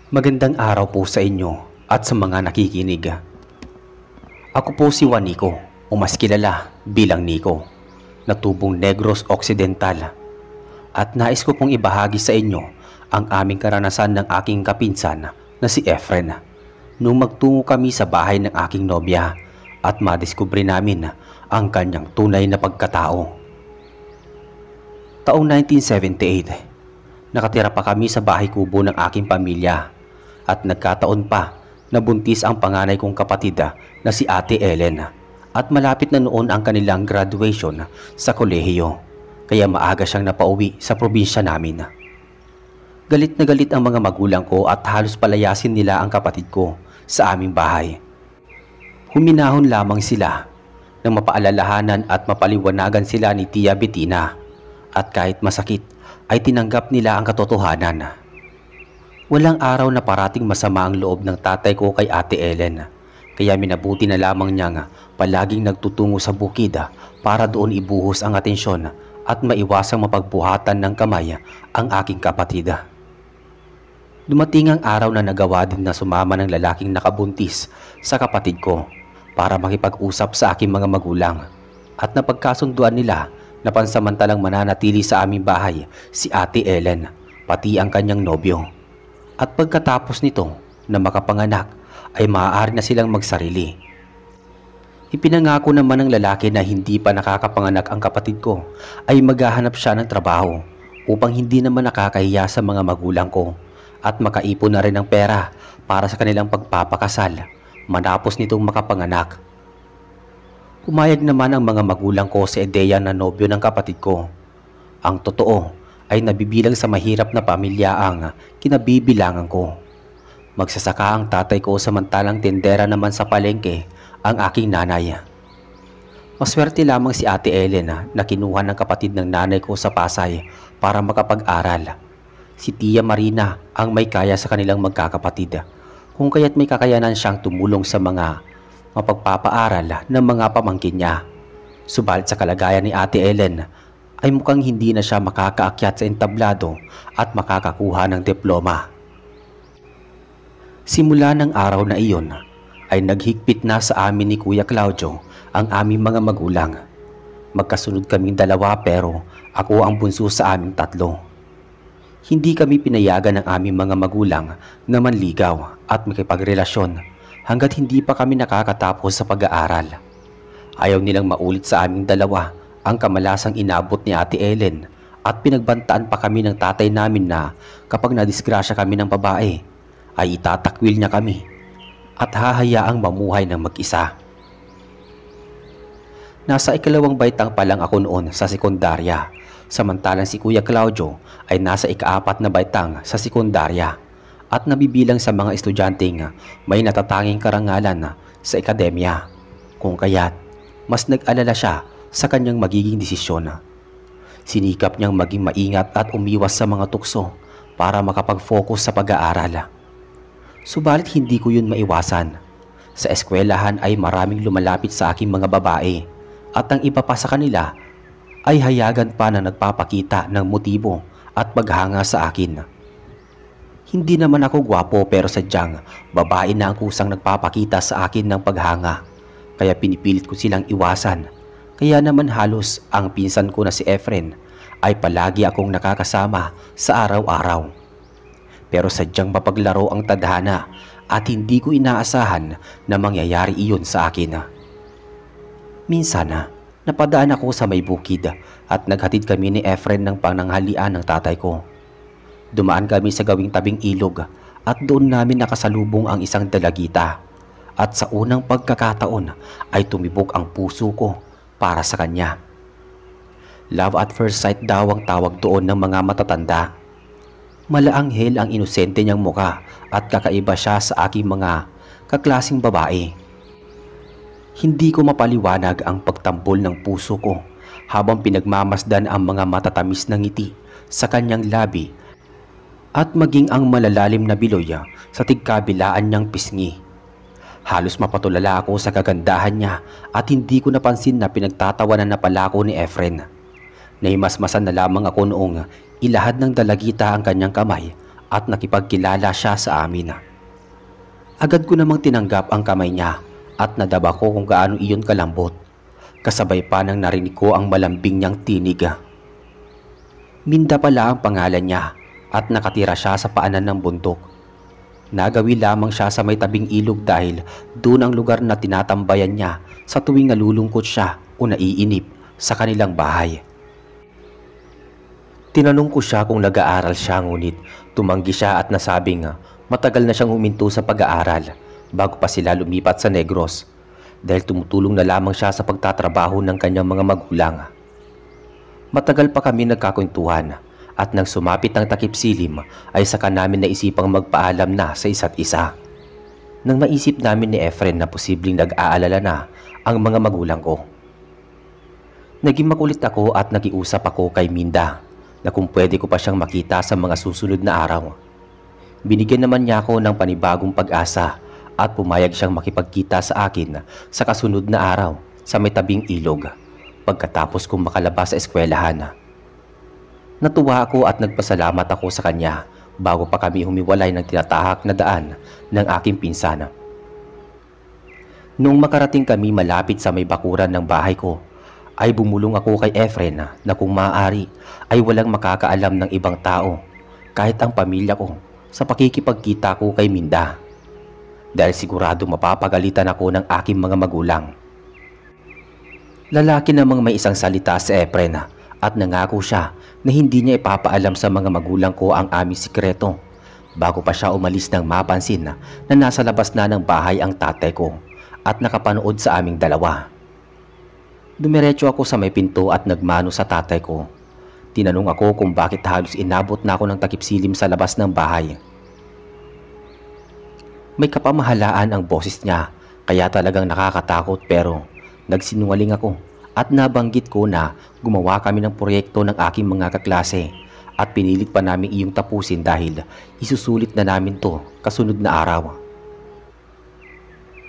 Magandang araw po sa inyo at sa mga nakikinig. Ako po si Juanico o mas kilala bilang Nico, na tubong Negros Occidental. At nais ko pong ibahagi sa inyo ang aming karanasan ng aking kapinsan na si Efren nung magtungo kami sa bahay ng aking nobya at madiskubre namin ang kanyang tunay na pagkatao. Taong 1978, nakatira pa kami sa bahay kubo ng aking pamilya at nagkataon pa na buntis ang panganay kong kapatid na si Ate Ellen at malapit na noon ang kanilang graduation sa kolehiyo, kaya maaga siyang napauwi sa probinsya namin. Galit na galit ang mga magulang ko at halos palayasin nila ang kapatid ko sa aming bahay. Huminahon lamang sila nang mapaalalahanan at mapaliwanagan sila ni Tia Bettina, at kahit masakit ay tinanggap nila ang katotohanan. Walang araw na parating masama ang loob ng tatay ko kay Ate Ellen, kaya minabuti na lamang niyang palaging nagtutungo sa bukid para doon ibuhos ang atensyon at maiwasang mapagbuhatan ng kamay ang aking kapatid. Dumating ang araw na nagawa din na sumama ng lalaking nakabuntis sa kapatid ko para makipag-usap sa aking mga magulang, at napagkasunduan nila na pansamantalang mananatili sa aming bahay si Ate Ellen pati ang kanyang nobyo. At pagkatapos nito na makapanganak ay maaari na silang magsarili. Ipinangako naman ng lalaki na hindi pa nakakapanganak ang kapatid ko ay maghahanap siya ng trabaho upang hindi naman nakakahiya sa mga magulang ko at makaipon na rin ng pera para sa kanilang pagpapakasal matapos nitong makapanganak. Pumayag naman ang mga magulang ko sa ideya na nobyo ng kapatid ko. Ang totoo ay nabibilang sa mahirap na pamilya ang kinabibilangan ko. Magsasaka ang tatay ko samantalang tindera naman sa palengke ang aking nanay. Maswerte lamang si Ate Ellen na kinuha ng kapatid ng nanay ko sa Pasay para makapag-aral. Si Tia Marina ang may kaya sa kanilang magkakapatid, kung kaya't may kakayanan siyang tumulong sa mga mapagpapaaral ng mga pamangkin niya. Subalit sa kalagayan ni Ate Ellen ay mukhang hindi na siya makakaakyat sa entablado at makakakuha ng diploma. Simula ng araw na iyon ay naghigpit na sa amin ni Kuya Claudio ang aming mga magulang. Magkasunod kaming dalawa pero ako ang bunso sa aming tatlo. Hindi kami pinayagan ng aming mga magulang na manligaw at makipagrelasyon hanggat hindi pa kami nakakatapos sa pag-aaral. Ayaw nilang maulit sa aming dalawa ang kamalasang inabot ni Ate Ellen at pinagbantaan pa kami ng tatay namin na kapag nadisgrasya kami ng babae ay itatakwil niya kami at hahayaang mamuhay ng mag-isa. Nasa ikalawang baitang pa lang ako noon sa sekundarya, samantalang si Kuya Claudio ay nasa ikaapat na baitang sa sekundarya at nabibilang sa mga estudyanteng may natatanging karangalan sa akademya, kung kaya't mas nag-alala siya sa kanyang magiging desisyon. Sinikap niyang maging maingat at umiwas sa mga tukso para makapag-focus sa pag-aaral. Subalit hindi ko yun maiwasan. Sa eskwelahan ay maraming lumalapit sa aking mga babae at ang iba pa sa kanila ay hayagan pa na nagpapakita ng motibo at paghanga sa akin. Hindi naman ako gwapo pero sadyang babae na ang kusang nagpapakita sa akin ng paghanga, kaya pinipilit ko silang iwasan. Kaya naman halos ang pinsan ko na si Efren ay palagi akong nakakasama sa araw-araw. Pero sadyang mapaglaro ang tadhana at hindi ko inaasahan na mangyayari iyon sa akin. Minsan napadaan ako sa may bukid at naghatid kami ni Efren ng pananghalian ng tatay ko. Dumaan kami sa gawing tabing ilog at doon namin nakasalubong ang isang dalagita. At sa unang pagkakataon ay tumibok ang puso ko para sa kanya. Love at first sight daw ang tawag doon ng mga matatanda. Malaanghel ang inosente niyang muka at kakaiba siya sa aking mga kaklasing babae. Hindi ko mapaliwanag ang pagtambol ng puso ko habang pinagmamasdan ang mga matatamis na ngiti sa kanyang labi at maging ang malalalim na biloy sa tigkabilaan niyang pisngi. Halos mapatulala ako sa kagandahan niya at hindi ko napansin na pinagtatawanan na pala ako ni Efren. Naimasmasan na lamang ako noong ilahad ng dalagita ang kanyang kamay at nakipagkilala siya sa amin. Agad ko namang tinanggap ang kamay niya at nadaba ko kung gaano iyon kalambot. Kasabay pa nang narinig ko ang malambing niyang tinig. Minda pala ang pangalan niya at nakatira siya sa paanan ng bundok. Nagawi lamang siya sa may tabing ilog dahil doon ang lugar na tinatambayan niya sa tuwing nalulungkot siya o naiinip sa kanilang bahay. Tinanong ko siya kung nag-aaral siya, ngunit tumanggi siya at nasabing matagal na siyang huminto sa pag-aaral bago pa sila lumipat sa Negros dahil tumutulong na lamang siya sa pagtatrabaho ng kanyang mga magulang. Matagal pa kami nagkakwentuhan at nang sumapit ang takip silim ay saka namin naisipang magpaalam na sa isa't isa. Nang maisip namin ni Efren na posibleng nag-aalala na ang mga magulang ko. Naging makulit ako at nakiusap ako kay Minda na kung pwede ko pa siyang makita sa mga susunod na araw. Binigyan naman niya ako ng panibagong pag-asa at pumayag siyang makipagkita sa akin sa kasunod na araw sa may tabing ilog pagkatapos kong makalabas sa eskwelahan. Natuwa ako at nagpasalamat ako sa kanya bago pa kami humiwalay ng tinatahak na daan ng aking pinsan. Nung makarating kami malapit sa may bakuran ng bahay ko, ay bumulong ako kay Efren na kung maaari ay walang makakaalam ng ibang tao kahit ang pamilya ko sa pakikipagkita ko kay Minda dahil sigurado mapapagalitan ako ng aking mga magulang. Lalaki namang may isang salita si Efren at nangako siya na hindi niya ipapaalam sa mga magulang ko ang aming sikreto bago pa siya umalis nang mapansin na nasa labas na ng bahay ang tatay ko at nakapanood sa aming dalawa. Dumiretso ako sa may pinto at nagmano sa tatay ko. Tinanong ako kung bakit halos inabot na ako ng takip silim sa labas ng bahay. May kapamahalaan ang boses niya kaya talagang nakakatakot pero nagsinungaling ako at nabanggit ko na gumawa kami ng proyekto ng aking mga kaklase at pinilit pa namin iyong tapusin dahil isusulit na namin to kasunod na araw.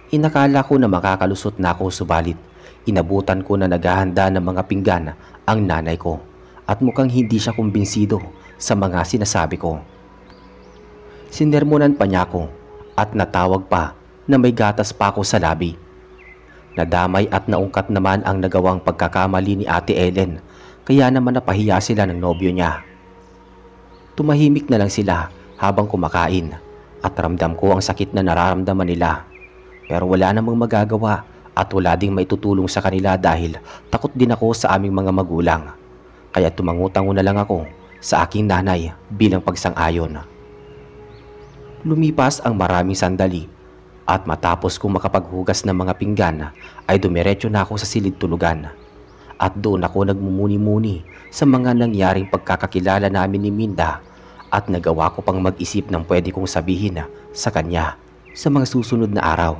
Inakala ko na makakalusot na ako subalit inabutan ko na naghahanda ng mga pinggan ang nanay ko at mukhang hindi siya kumbinsido sa mga sinasabi ko. Sinermonan pa niya ako at natawag pa na may gatas pa ako sa labi. Nadamay at naungkat naman ang nagawang pagkakamali ni Ate Ellen kaya naman napahiya sila ng nobyo niya. Tumahimik na lang sila habang kumakain at ramdam ko ang sakit na nararamdaman nila. Pero wala namang magagawa at wala ding maitutulong sa kanila dahil takot din ako sa aming mga magulang. Kaya tumangutang na lang ako sa aking nanay bilang pagsang-ayon. Lumipas ang maraming sandali at matapos kong makapaghugas ng mga pinggan ay dumiretso na ako sa silid tulugan. At doon ako nagmumuni-muni sa mga nangyaring pagkakakilala namin ni Minda at nagawa ko pang mag-isip ng pwede kong sabihin sa kanya sa mga susunod na araw.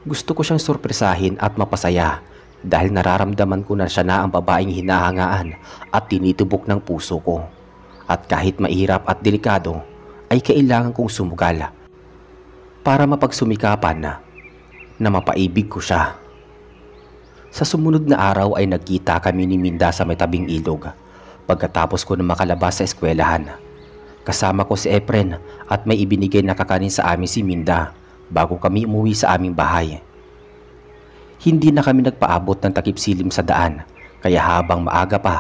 Gusto ko siyang sorpresahin at mapasaya dahil nararamdaman ko na siya na ang babaeng hinahangaan at tinitubok ng puso ko. At kahit mahirap at delikado ay kailangan kong sumugal para mapagsumikapan na mapaibig ko siya. Sa sumunod na araw ay nagkita kami ni Minda sa may tabing ilog pagkatapos ko na makalabas sa eskwelahan. Kasama ko si Efren at may ibinigay na kakanin sa amin si Minda bago kami umuwi sa aming bahay. Hindi na kami nagpaabot ng takip silim sa daan kaya habang maaga pa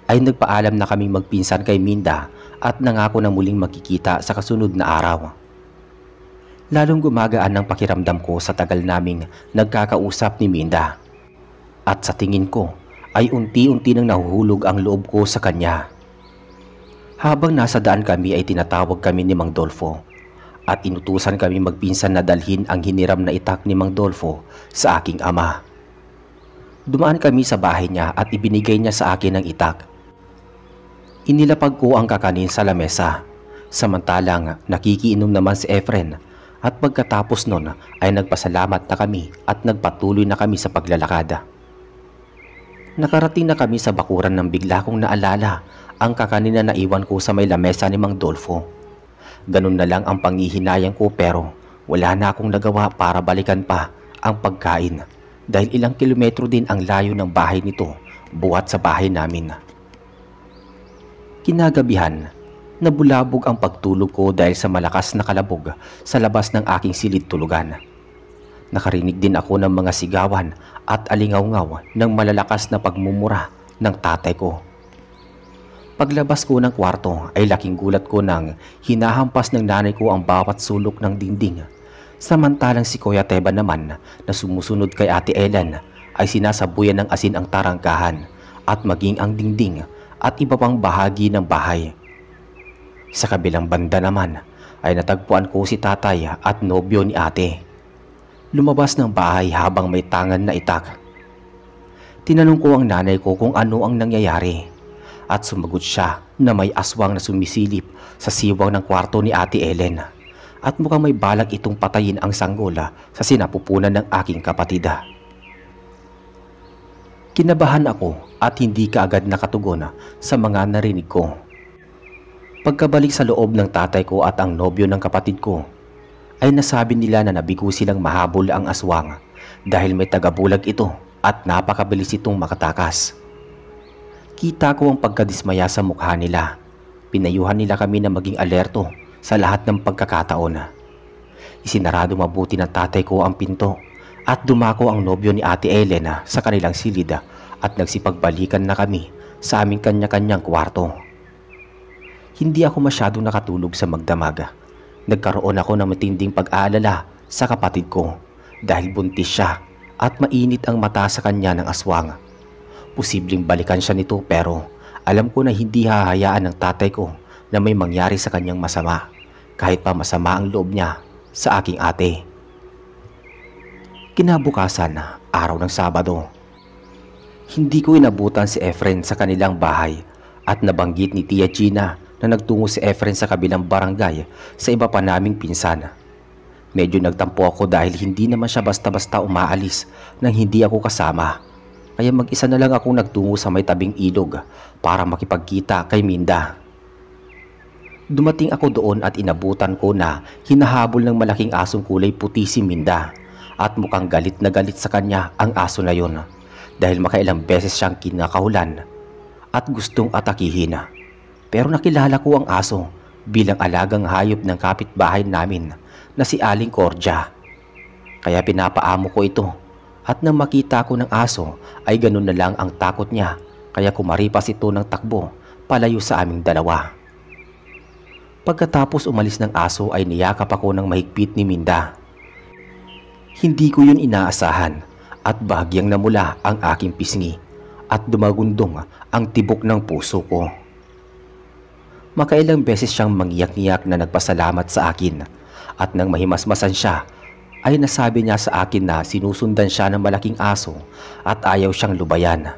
ay nagpaalam na kaming magpinsan kay Minda at nangako na muling magkikita sa kasunod na araw. Lalong gumagaan ang pakiramdam ko sa tagal naming nagkakausap ni Minda. At sa tingin ko ay unti-unti nang nahuhulog ang loob ko sa kanya. Habang nasa daan kami ay tinatawag kami ni Mang Dolfo at inutusan kami magpinsan na dalhin ang hiniram na itak ni Mang Dolfo sa aking ama. Dumaan kami sa bahay niya at ibinigay niya sa akin ang itak. Inilapag ko ang kakanin sa lamesa, samantalang nakikiinom naman si Efren. At pagkatapos nun ay nagpasalamat na kami at nagpatuloy na kami sa paglalakad. Nakarating na kami sa bakuran nang bigla kong naalala ang kakanin na naiwan ko sa may lamesa ni Mang Dolfo. Ganun na lang ang panghihinayang ko pero wala na akong nagawa para balikan pa ang pagkain dahil ilang kilometro din ang layo ng bahay nito buhat sa bahay namin. Kinagabihan, Nabulabog ang pagtulog ko dahil sa malakas na kalabog sa labas ng aking silid tulugan. Nakarinig din ako ng mga sigawan at alingaw-ngaw ng malalakas na pagmumura ng tatay ko. Paglabas ko ng kwarto ay laking gulat ko nang hinahampas ng nanay ko ang bawat sulok ng dingding. Samantalang si Kuya Teba naman na sumusunod kay Ate Ellen ay sinasabuyan ng asin ang tarangkahan at maging ang dingding at iba pang bahagi ng bahay. Sa kabilang banda naman ay natagpuan ko si tatay at nobyo ni ate. Lumabas ng bahay habang may tangan na itak. Tinanong ko ang nanay ko kung ano ang nangyayari at sumagot siya na may aswang na sumisilip sa siwang ng kwarto ni Ate Ellen at mukhang may balak itong patayin ang sanggola sa sinapupunan ng aking kapatid. Kinabahan ako at hindi kaagad nakatugon sa mga narinig ko. Pagkabalik sa loob ng tatay ko at ang nobyo ng kapatid ko, ay nasabi nila na nabigo silang mahabol ang aswang dahil may tagabulag ito at napakabilis itong makatakas. Kita ko ang pagkadismaya sa mukha nila. Pinayuhan nila kami na maging alerto sa lahat ng pagkakataon. Isinarado mabuti ng tatay ko ang pinto at dumako ang nobyo ni Ate Ellen sa kanilang silid at nagsipagbalikan na kami sa aming kanya-kanyang kwarto. Hindi ako masyadong nakatulog sa magdamag. Nagkaroon ako ng matinding pag-aalala sa kapatid ko dahil buntis siya at mainit ang mata sa kanya ng aswang. Posibleng balikan siya nito pero alam ko na hindi hahayaan ng tatay ko na may mangyari sa kanyang masama kahit pa masama ang loob niya sa aking ate. Kinabukasan, araw ng Sabado. Hindi ko inabutan si Efren sa kanilang bahay at nabanggit ni Tia Gina na nagtungo si Efren sa kabilang barangay sa iba pa naming pinsan. Medyo nagtampo ako dahil hindi naman siya basta-basta umaalis nang hindi ako kasama. Kaya mag-isa na lang akong nagtungo sa may tabing ilog para makipagkita kay Minda. Dumating ako doon at inabutan ko na hinahabol ng malaking asong kulay puti si Minda at mukhang galit na galit sa kanya ang aso na yon dahil makailang beses siyang kinakahulan at gustong atakihin. Pero nakilala ko ang aso bilang alagang hayop ng kapitbahay namin na si Aling Cordia. Kaya pinapaamo ko ito. At nang makita ko ng aso ay ganun na lang ang takot niya kaya kumaripas ito ng takbo palayo sa aming dalawa. Pagkatapos umalis ng aso ay niyakap ako ng mahigpit ni Minda. Hindi ko yun inaasahan at bahagyang namula ang aking pisngi at dumagundong ang tibok ng puso ko. Makailang beses siyang mangiyak-ngiyak na nagpasalamat sa akin at nang mahimasmasan siya ay nasabi niya sa akin na sinusundan siya ng malaking aso at ayaw siyang lubayan.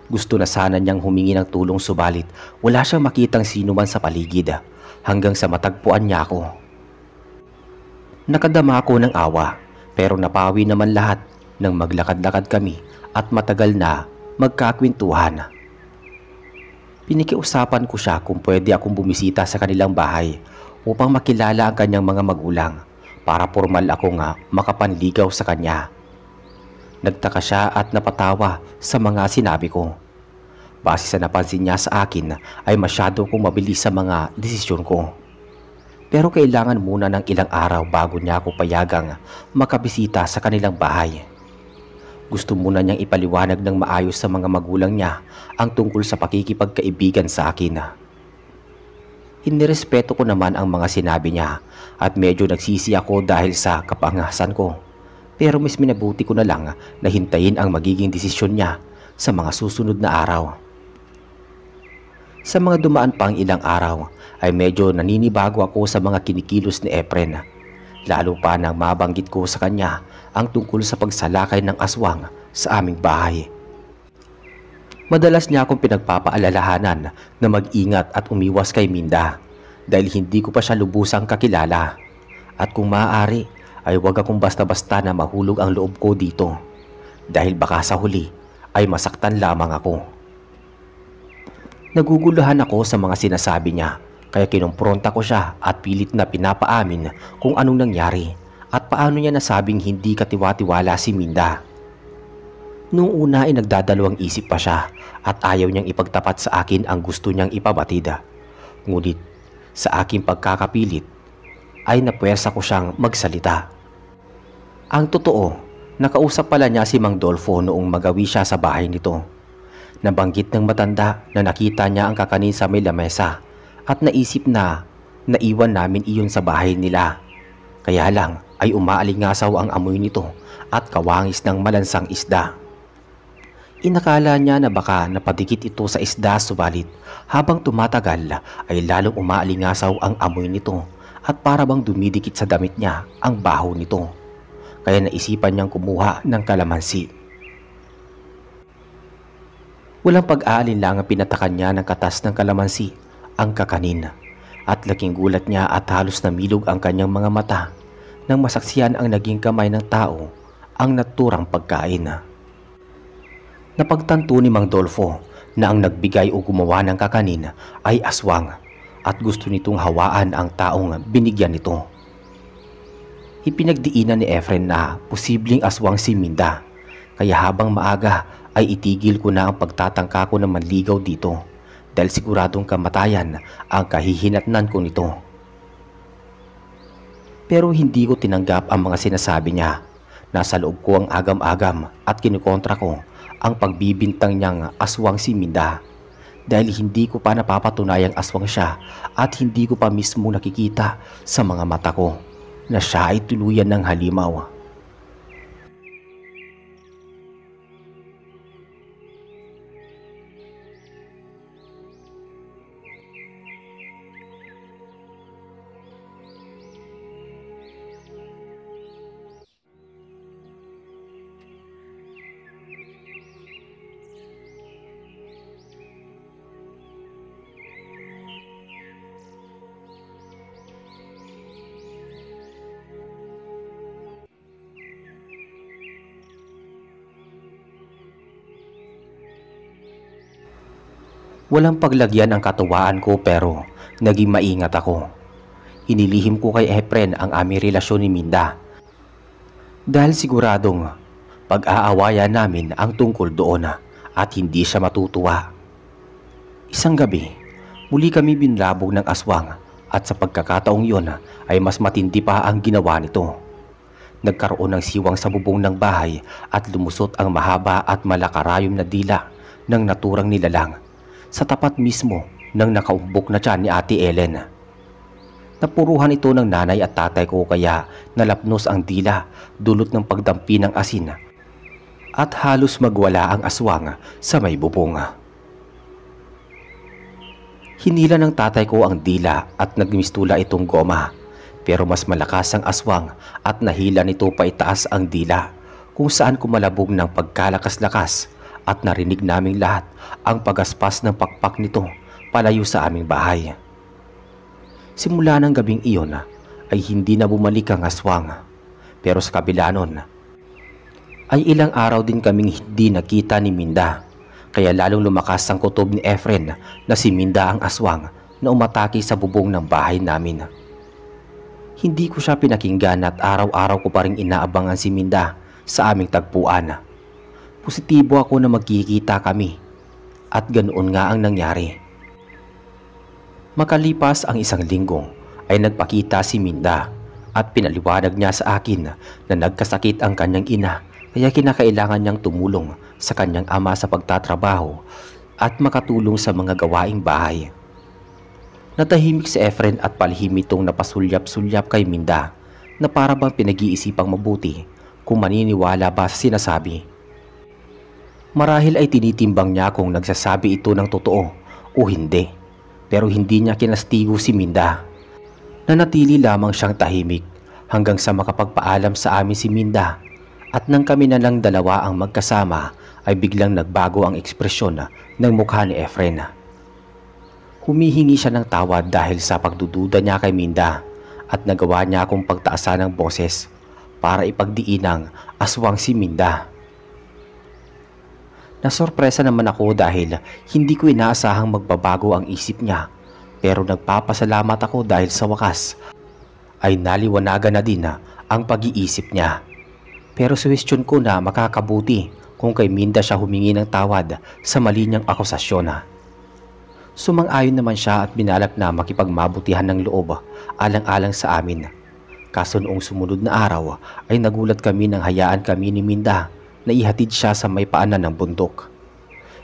Gusto na sana niyang humingi ng tulong subalit wala siyang makitang sino man sa paligid hanggang sa matagpuan niya ako. Nakadama ako ng awa pero napawi naman lahat nang maglakad-lakad kami at matagal na magkakwentuhan. Pinikiusapan ko siya kung pwede akong bumisita sa kanilang bahay upang makilala ang kanyang mga magulang para formal ako nga makapanligaw sa kanya. Nagtaka siya at napatawa sa mga sinabi ko. Base sa napansin niya sa akin ay masyado kong mabilis sa mga desisyon ko. Pero kailangan muna ng ilang araw bago niya ako payagang makabisita sa kanilang bahay. Gusto muna niyang ipaliwanag ng maayos sa mga magulang niya ang tungkol sa pakikipagkaibigan sa akin. Inirespeto ko naman ang mga sinabi niya at medyo nagsisi ako dahil sa kapangasan ko. Pero mas minabuti ko na lang na hintayin ang magiging desisyon niya sa mga susunod na araw. Sa mga dumaan pang ilang araw ay medyo naninibago ako sa mga kinikilos ni Efren. Lalo pa nang mabanggit ko sa kanya ang tungkol sa pagsalakay ng aswang sa aming bahay. Madalas niya akong pinagpapaalalahanan na mag-ingat at umiwas kay Minda dahil hindi ko pa siya lubusang kakilala at kung maaari ay huwag akong basta-basta na mahulog ang loob ko dito dahil baka sa huli ay masaktan lamang ako. Naguguluhan ako sa mga sinasabi niya kaya kinumpronta ko siya at pilit na pinapaamin kung anong nangyari at paano niya nasabing hindi katiwa-tiwala si Minda. Noong una ay nagdadalawang isip pa siya at ayaw niyang ipagtapat sa akin ang gusto niyang ipabatid. Ngunit Sa aking pagkakapilit ay napuwersa ko siyang magsalita. Ang totoo, nakausap pala niya si Mang Dolfo noong magawi siya sa bahay nito. Nabanggit ng matanda na nakita niya ang kakanin sa may lamesa at naisip na naiwan namin iyon sa bahay nila. Kaya lang ay umaalingasaw ang amoy nito at kawangis ng malansang isda. Inakala niya na baka napadikit ito sa isda, subalit habang tumatagal ay lalong umaalingasaw ang amoy nito at para bang dumidikit sa damit niya ang baho nito. Kaya naisipan niyang kumuha ng kalamansi. Walang pag-aalinlangang pinatakan niya ng katas ng kalamansi ang kakanin at laking gulat niya at halos namilog ang kanyang mga mata nang masaksihan ang naging kamay ng tao ang naturang pagkain. Napagtanto ni Mang Dolfo na ang nagbigay o gumawa ng kakanin ay aswang at gusto nitong hawaan ang taong binigyan nito. Ipinagdiinan ni Efren na posibleng aswang si Minda, kaya habang maaga ay itigil ko na ang pagtatangka ko na manligaw dito dahil siguradong kamatayan ang kahihinatnan ko nito. Pero hindi ko tinanggap ang mga sinasabi niya. Nasa loob ko ang agam-agam at kinukontra ko ang pagbibintang niyang aswang si Minda dahil hindi ko pa napapatunayang aswang siya at hindi ko pa mismo nakikita sa mga mata ko na siya ay tuluyan ng halimaw. Walang paglagyan ang katuwaan ko pero naging maingat ako. Inilihim ko kay Efren ang aming relasyon ni Minda dahil siguradong pag-aawayan namin ang tungkol doon at hindi siya matutuwa. Isang gabi, muli kami binlabog ng aswang at sa pagkakataong yon ay mas matindi pa ang ginawa nito. Nagkaroon ng siwang sa bubong ng bahay at lumusot ang mahaba at malakarayom na dila ng naturang nilalang sa tapat mismo ng nakaumbok na tiyan ni Ate Ellen. Napuruhan ito ng nanay at tatay ko kaya nalapnos ang dila dulot ng pagdampi ng asin at halos magwala ang aswang sa may bubong. Hinila ng tatay ko ang dila at nagmistula itong goma pero mas malakas ang aswang at nahila nito pa itaas ang dila kung saan kumalabog ng pagkalakas-lakas at narinig naming lahat ang pagaspas ng pakpak nito palayo sa aming bahay. Simula ng gabing iyon ay hindi na bumalik ang aswang, pero sa kabila nun ay ilang araw din kaming hindi nakita ni Minda, kaya lalong lumakas ang kutob ni Efren na si Minda ang aswang na umatake sa bubong ng bahay namin. Hindi ko siya pinakinggan at araw-araw ko pa rin inaabangan si Minda sa aming tagpuan. Positibo ako na magkikita kami at ganoon nga ang nangyari. Makalipas ang isang linggo ay nagpakita si Minda at pinaliwanag niya sa akin na nagkasakit ang kanyang ina kaya kinakailangan niyang tumulong sa kanyang ama sa pagtatrabaho at makatulong sa mga gawaing bahay. Natahimik si Efren at palihim itong napasulyap-sulyap kay Minda na para bang pinag-iisipang mabuti kung maniniwala ba sa sinasabi. Marahil ay tinitimbang niya kung nagsasabi ito ng totoo o hindi, pero hindi niya kinastigo si Minda. Nanatili lamang siyang tahimik hanggang sa makapagpaalam sa amin si Minda at nang kami na lang dalawa ang magkasama ay biglang nagbago ang ekspresyon ng mukha ni Efren. Humihingi siya ng tawad dahil sa pagdududa niya kay Minda at nagawa niya akong pagtaasan ng boses para ipagdiinang aswang si Minda. Nasorpresa naman ako dahil hindi ko inaasahang magbabago ang isip niya, pero nagpapasalamat ako dahil sa wakas ay naliwanagan na din ang pag-iisip niya. Pero suwestyon ko na makakabuti kung kay Minda siya humingi ng tawad sa mali niyang akusasyon. Sumang-ayon naman siya at binalak na makipagmabutihan ng loob alang-alang sa amin. Kaso noong sumunod na araw ay nagulat kami nang hayaan kami ni Minda na ihatid siya sa may paanan ng bundok.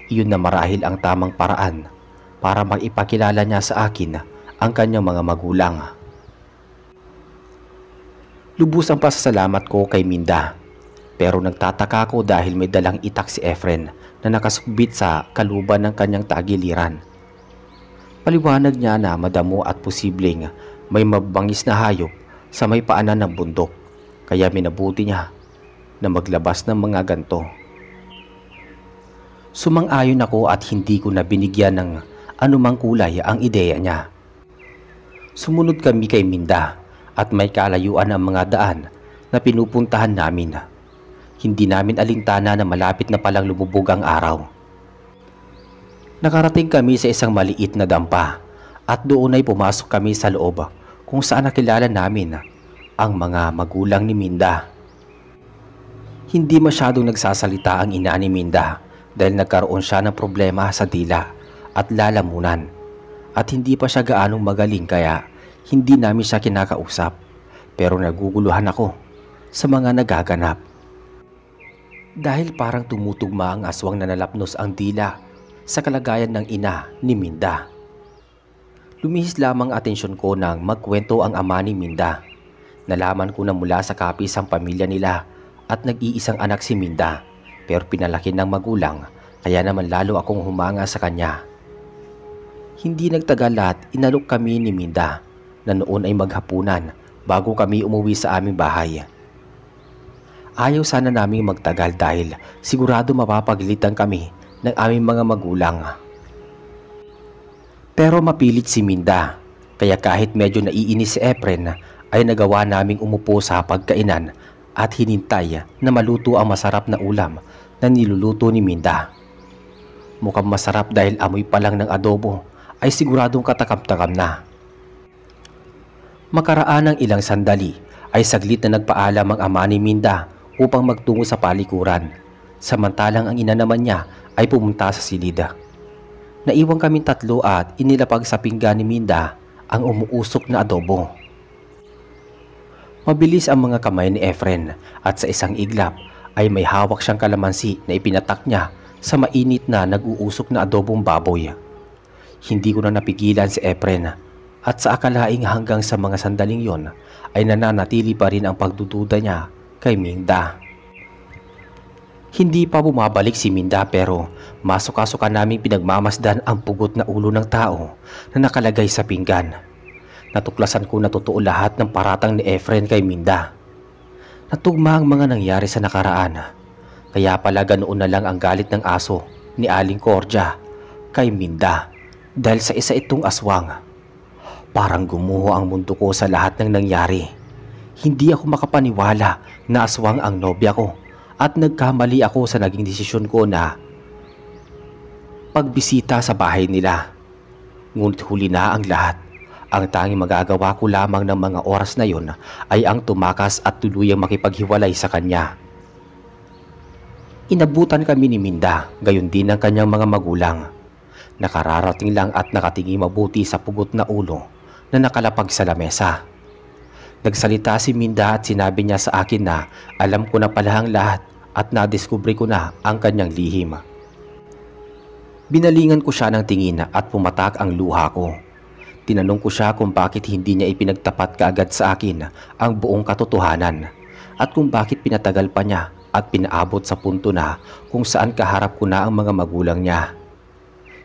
Iyon na marahil ang tamang paraan para maipakilala niya sa akin ang kanyang mga magulang. Lubos ang pasasalamat ko kay Minda, pero nagtataka ko dahil may dalang itak si Efren na nakasukbit sa kaluban ng kanyang tagiliran. Paliwanag niya na madamo at posibleng may mabangis na hayop sa may paanan ng bundok, kaya minabuti niya na maglabas ng mga ganto. Sumang-ayon ako at hindi ko na binigyan ng anumang kulay ang ideya niya. Sumunod kami kay Minda at may kalayuan ang mga daan na pinupuntahan namin. Hindi namin alintana na malapit na palang lumubog ang araw. Nakarating kami sa isang maliit na dampa at doon ay pumasok kami sa loob kung saan nakilala namin ang mga magulang ni Minda. Hindi masyadong nagsasalita ang ina ni Minda dahil nagkaroon siya ng problema sa dila at lalamunan at hindi pa siya gaanong magaling kaya hindi namin siya kinakausap, pero naguguluhan ako sa mga nagaganap. Dahil parang tumutugma ang aswang na nalapnos ang dila sa kalagayan ng ina ni Minda. Lumihis lamang atensyon ko nang magkwento ang ama ni Minda. Nalaman ko na mula sa kapis ang pamilya nila at nag-iisang anak si Minda, pero pinalaki ng magulang kaya naman lalo akong humanga sa kanya. Hindi nagtagal at inalok kami ni Minda na noon ay maghapunan bago kami umuwi sa aming bahay. Ayaw sana naming magtagal dahil sigurado mapapaglitan kami ng aming mga magulang. Pero mapilit si Minda, kaya kahit medyo naiinis si Efren ay nagawa naming umupo sa pagkainan at hinintay na maluto ang masarap na ulam na niluluto ni Minda. Mukhang masarap dahil amoy pa lang ng adobo ay siguradong katakam-takam na. Makaraan ng ilang sandali ay saglit na nagpaalam ang ama ni Minda upang magtungo sa palikuran, samantalang ang ina naman niya ay pumunta sa silida. Naiwan kaming tatlo at inilapag sa pinggan ni Minda ang umuusok na adobo. Mabilis ang mga kamay ni Efren at sa isang iglap ay may hawak siyang kalamansi na ipinatak niya sa mainit na nag-uusok na adobong baboy. Hindi ko na napigilan si Efren at sa akalaing hanggang sa mga sandaling yon ay nananatili pa rin ang pagdududa niya kay Minda. Hindi pa bumabalik si Minda pero masok-asokan naming pinagmamasdan ang pugot na ulo ng tao na nakalagay sa pinggan. Natuklasan ko na totoo lahat ng paratang ni Efren kay Minda. Natugma ang mga nangyari sa nakaraan. Kaya pala ganoon na lang ang galit ng aso ni Aling Cordia kay Minda dahil sa isa itong aswang. Parang gumuho ang mundo ko sa lahat ng nangyari. Hindi ako makapaniwala na aswang ang nobya ko at nagkamali ako sa naging desisyon ko na pagbisita sa bahay nila. Ngunit huli na ang lahat. Ang tanging magagawa ko lamang ng mga oras na yon ay ang tumakas at tuluyang makipaghiwalay sa kanya. Inabutan kami ni Minda, gayon din ang kanyang mga magulang. Nakararating lang at nakatingin mabuti sa pugot na ulo na nakalapag sa lamesa. Nagsalita si Minda at sinabi niya sa akin na alam ko na pala ang lahat at nadiskubre ko na ang kanyang lihim. Binalingan ko siya ng tingin at pumatak ang luha ko. Tinanong ko siya kung bakit hindi niya ipinagtapat kaagad sa akin ang buong katotohanan at kung bakit pinatagal pa niya at pinaabot sa punto na kung saan kaharap ko na ang mga magulang niya.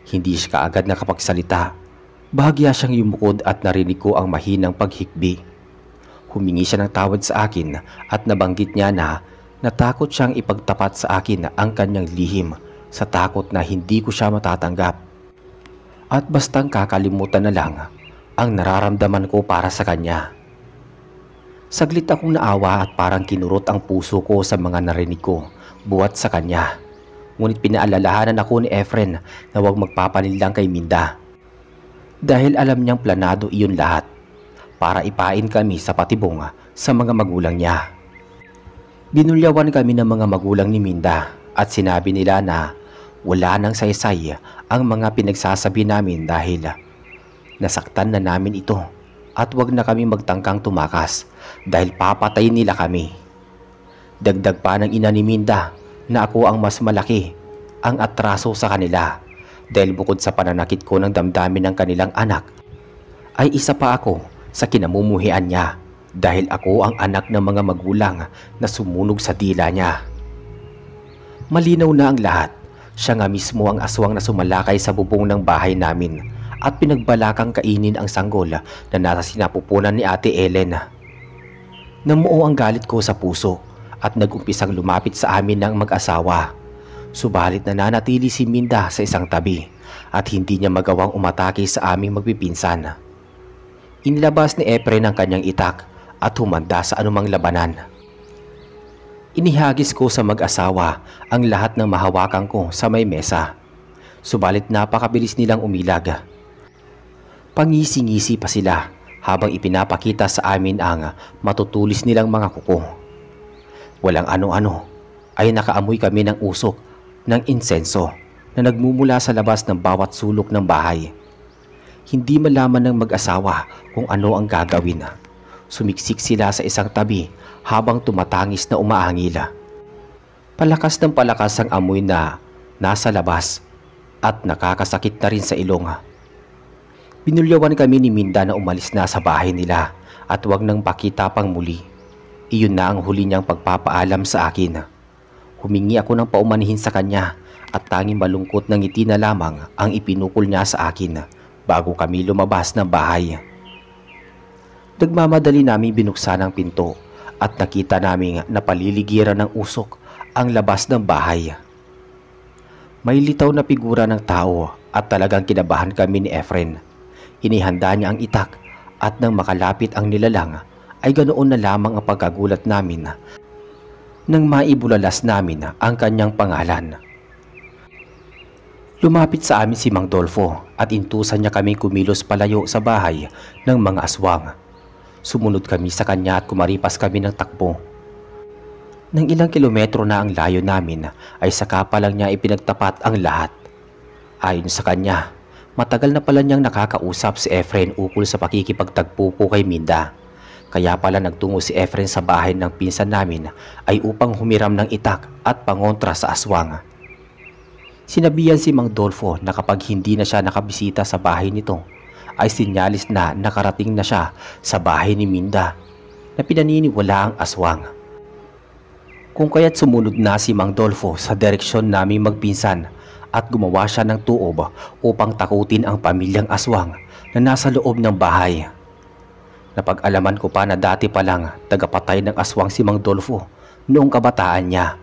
Hindi siya kaagad nakapagsalita. Bahagya siyang yumukod at narinig ko ang mahinang paghikbi. Humingi siya ng tawad sa akin at nabanggit niya na natakot siyang ipagtapat sa akin ang kanyang lihim sa takot na hindi ko siya matatanggap. At bastang kakalimutan na lang ang nararamdaman ko para sa kanya. Saglit akong naawa at parang kinurot ang puso ko sa mga narinig ko buhat sa kanya. Ngunit pinaalalahanan ako ni Efren na huwag magpapanillang kay Minda. Dahil alam niyang planado iyon lahat para ipain kami sa patibong sa mga magulang niya. Binulyawan kami ng mga magulang ni Minda at sinabi nila na wala nang saysay ang mga pinagsasabi namin dahil nasaktan na namin ito at wag na kami magtangkang tumakas dahil papatayin nila kami. Dagdag pa ng ina ni Minda na ako ang mas malaki ang atraso sa kanila dahil bukod sa pananakit ko ng damdamin ng kanilang anak ay isa pa ako sa kinamumuhian niya dahil ako ang anak ng mga magulang na sumunog sa dila niya. Malinaw na ang lahat. Siya nga mismo ang aswang na sumalakay sa bubong ng bahay namin at pinagbalakang kainin ang sanggol na nasa sinapupunan ni Ate Ellen. Namuo ang galit ko sa puso at nag-umpisang lumapit sa amin ng mag-asawa. Subalit nananatili si Minda sa isang tabi at hindi niya magawang umatake sa aming magpipinsan. Inilabas ni Efren ang kanyang itak at humanda sa anumang labanan. Inihagis ko sa mag-asawa ang lahat ng mahawakan ko sa may mesa. Subalit napakabilis nilang umilag. Pangisi-ngisi pa sila habang ipinapakita sa amin ang matutulis nilang mga kuko. Walang ano-ano ay nakaamoy kami ng usok ng insenso na nagmumula sa labas ng bawat sulok ng bahay. Hindi malaman ng mag-asawa kung ano ang gagawin. Sumiksik sila sa isang tabi habang tumatangis na umaangila. Palakas ng palakas ang amoy na nasa labas at nakakasakit na rin sa ilong. Binulyawan kami ni Minda na umalis na sa bahay nila at wag nang pakita pang muli. Iyon na ang huli niyang pagpapaalam sa akin. Humingi ako ng paumanhin sa kanya at tanging malungkot na ngiti na lamang ang ipinukol niya sa akin bago kami lumabas ng bahay. Nagmamadali namin binuksan ang pinto at nakita namin na paliligiran ng usok ang labas ng bahay. May litaw na figura ng tao at talagang kinabahan kami ni Efren. Inihanda niya ang itak at nang makalapit ang nilalang ay ganoon na lamang ang pagkagulat namin nang maibulalas namin ang kanyang pangalan. Lumapit sa amin si Mang Dolfo at intusan niya kaming kumilos palayo sa bahay ng mga aswang. Sumunod kami sa kanya at kumaripas kami ng takbo. Nang ilang kilometro na ang layo namin ay saka pa lang niya ipinagtapat ang lahat. Ayon sa kanya, matagal na pala niyang nakakausap si Efren ukol sa pakikipagtagpo ko kay Minda. Kaya pala nagtungo si Efren sa bahay ng pinsan namin ay upang humiram ng itak at pangontra sa aswang. Sinabihan si Mang Dolfo na kapag hindi na siya nakabisita sa bahay nito ay sinyalis na nakarating na siya sa bahay ni Minda na pinaniniwala ang aswang. Kung kaya't sumunod na si Mang Dolfo sa direksyon naming magpinsan at gumawa siya ng tuob upang takutin ang pamilyang aswang na nasa loob ng bahay. Napag-alaman ko pa na dati pa lang tagapatay ng aswang si Mang Dolfo noong kabataan niya,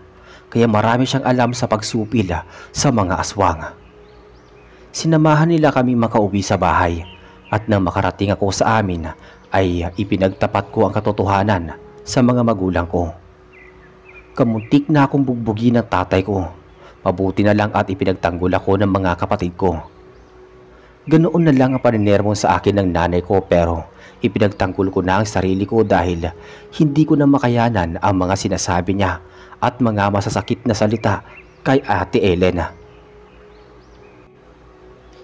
kaya marami siyang alam sa pagsupil sa mga aswang. Sinamahan nila kami makauwi sa bahay. At nang makarating ako sa amin ay ipinagtapat ko ang katotohanan sa mga magulang ko. Kamuntik na akong bugbugin ng tatay ko. Mabuti na lang at ipinagtanggol ako ng mga kapatid ko. Ganoon na lang ang paninermon sa akin ng nanay ko pero ipinagtanggol ko na ang sarili ko dahil hindi ko na makayanan ang mga sinasabi niya at mga masasakit na salita kay Ate Ellen.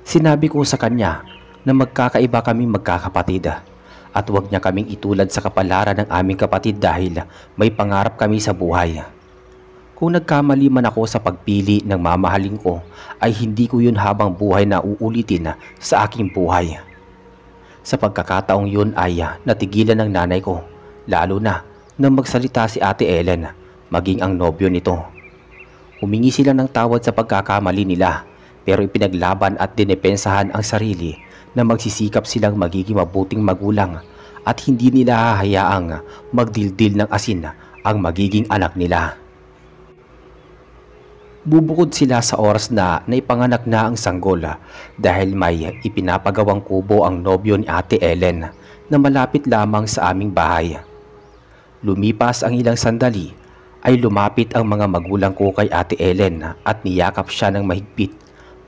Sinabi ko sa kanya na magkakaiba kaming magkakapatid at huwag niya kaming itulad sa kapalaran ng aming kapatid dahil may pangarap kami sa buhay. Kung nagkamali man ako sa pagpili ng mamahalin ko ay hindi ko yun habang buhay na uulitin sa aking buhay. Sa pagkakataong yun ay natigilan ng nanay ko, lalo na nang magsalita si Ate Ellen maging ang nobyo nito. Humingi sila ng tawad sa pagkakamali nila pero ipinaglaban at dinepensahan ang sarili na magsisikap silang magiging mabuting magulang at hindi nila hahayaang magdildil ng asin ang magiging anak nila. Bubukod sila sa oras na naipanganak na ang sanggol dahil may ipinapagawang kubo ang nobyo ni Ate Ellen na malapit lamang sa aming bahay. Lumipas ang ilang sandali ay lumapit ang mga magulang ko kay Ate Ellen at niyakap siya ng mahigpit.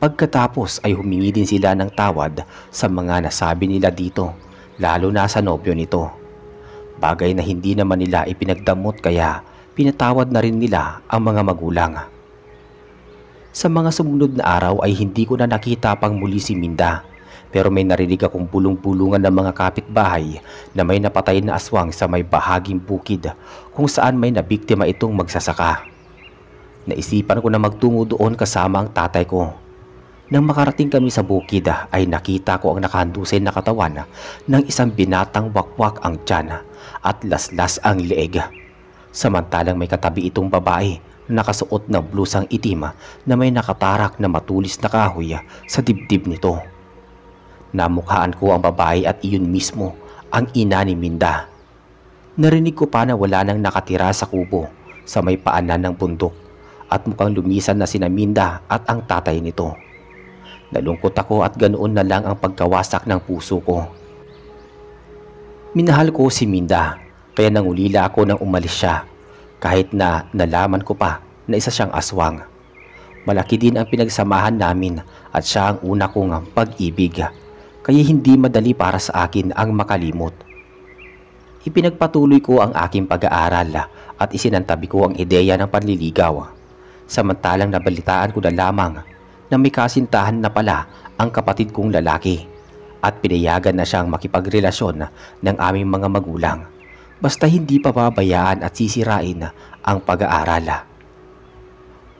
Pagkatapos ay humingi din sila ng tawad sa mga nasabi nila dito, lalo na sa nobyo nito. Bagay na hindi naman nila ipinagdamot kaya pinatawad na rin nila ang mga magulang. Sa mga sumunod na araw ay hindi ko na nakita pang muli si Minda, pero may narinig akong bulong-bulungan ng mga kapitbahay na may napatay na aswang sa may bahaging bukid kung saan may nabiktima itong magsasaka. Naisipan ko na magtungo doon kasama ang tatay ko. Nang makarating kami sa bukid ay nakita ko ang nakahandusay na katawan ng isang binatang wakwak ang tiyan at laslas ang leeg. Samantalang may katabi itong babae na nakasuot ng blusang itim na may nakatarak na matulis na kahoy sa dibdib nito. Namukhaan ko ang babae at iyon mismo ang ina ni Minda. Narinig ko pa na wala nang nakatira sa kubo sa may paanan ng bundok at mukhang lumisan na sina Minda at ang tatay nito. Nalungkot ako at ganoon na lang ang pagkawasak ng puso ko. Minahal ko si Minda kaya nangulila ako nang umalis siya kahit na nalaman ko pa na isa siyang aswang. Malaki din ang pinagsamahan namin at siya ang una kong pag-ibig kaya hindi madali para sa akin ang makalimot. Ipinagpatuloy ko ang aking pag-aaral at isinantabi ko ang ideya ng panliligaw. Samantalang nabalitaan ko na lamang na may kasintahan na pala ang kapatid kong lalaki at pinayagan na siyang makipagrelasyon ng aming mga magulang basta hindi pababayaan at sisirain ang pag-aaral.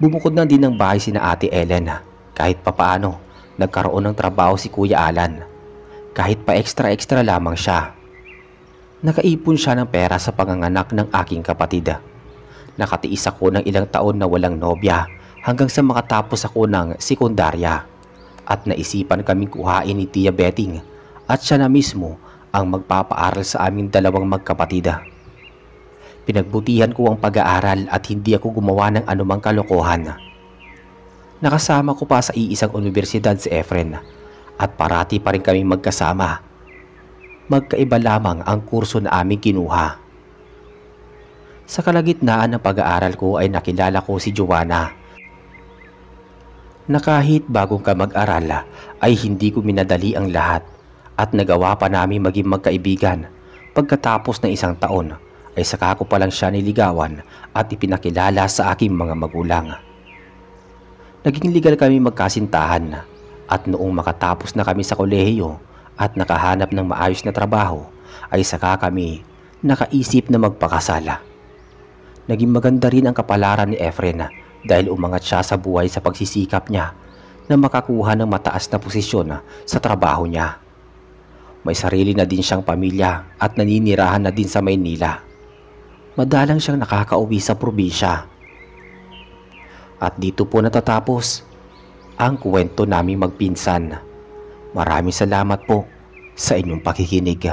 Bumukod na din ng bahay sina Ate Ellen kahit papaano nagkaroon ng trabaho si Kuya Alan kahit pa extra lamang siya. Nakaipon siya ng pera sa panganganak ng aking kapatid. Nakatiis ako ng ilang taon na walang nobya hanggang sa makatapos ako ng sekundarya at naisipan kaming kuhain ni Tia Betting at siya na mismo ang magpapaaral sa aming dalawang magkapatid. Pinagbutihan ko ang pag-aaral at hindi ako gumawa ng anumang kalokohan. Nakasama ko pa sa iisang universidad si Efren at parati pa rin kaming magkasama. Magkaiba lamang ang kurso na aming kinuha. Sa kalagitnaan ng pag-aaral ko ay nakilala ko si Joanna na kahit bagong ka mag-aral ay hindi ko minadali ang lahat at nagawa pa namin maging magkaibigan. Pagkatapos ng isang taon ay saka ko pa lang siya niligawan at ipinakilala sa aking mga magulang. Naging legal kami magkasintahan at noong makatapos na kami sa kolehiyo at nakahanap ng maayos na trabaho ay saka kami nakaisip na magpakasala. Naging maganda rin ang kapalaran ni Efren dahil umangat siya sa buhay sa pagsisikap niya na makakuha ng mataas na posisyon sa trabaho niya. May sarili na din siyang pamilya at naninirahan na din sa Maynila. Madalang siyang nakakauwi sa probinsya. At dito po natatapos ang kwento naming magpinsan. Maraming salamat po sa inyong pakikinig.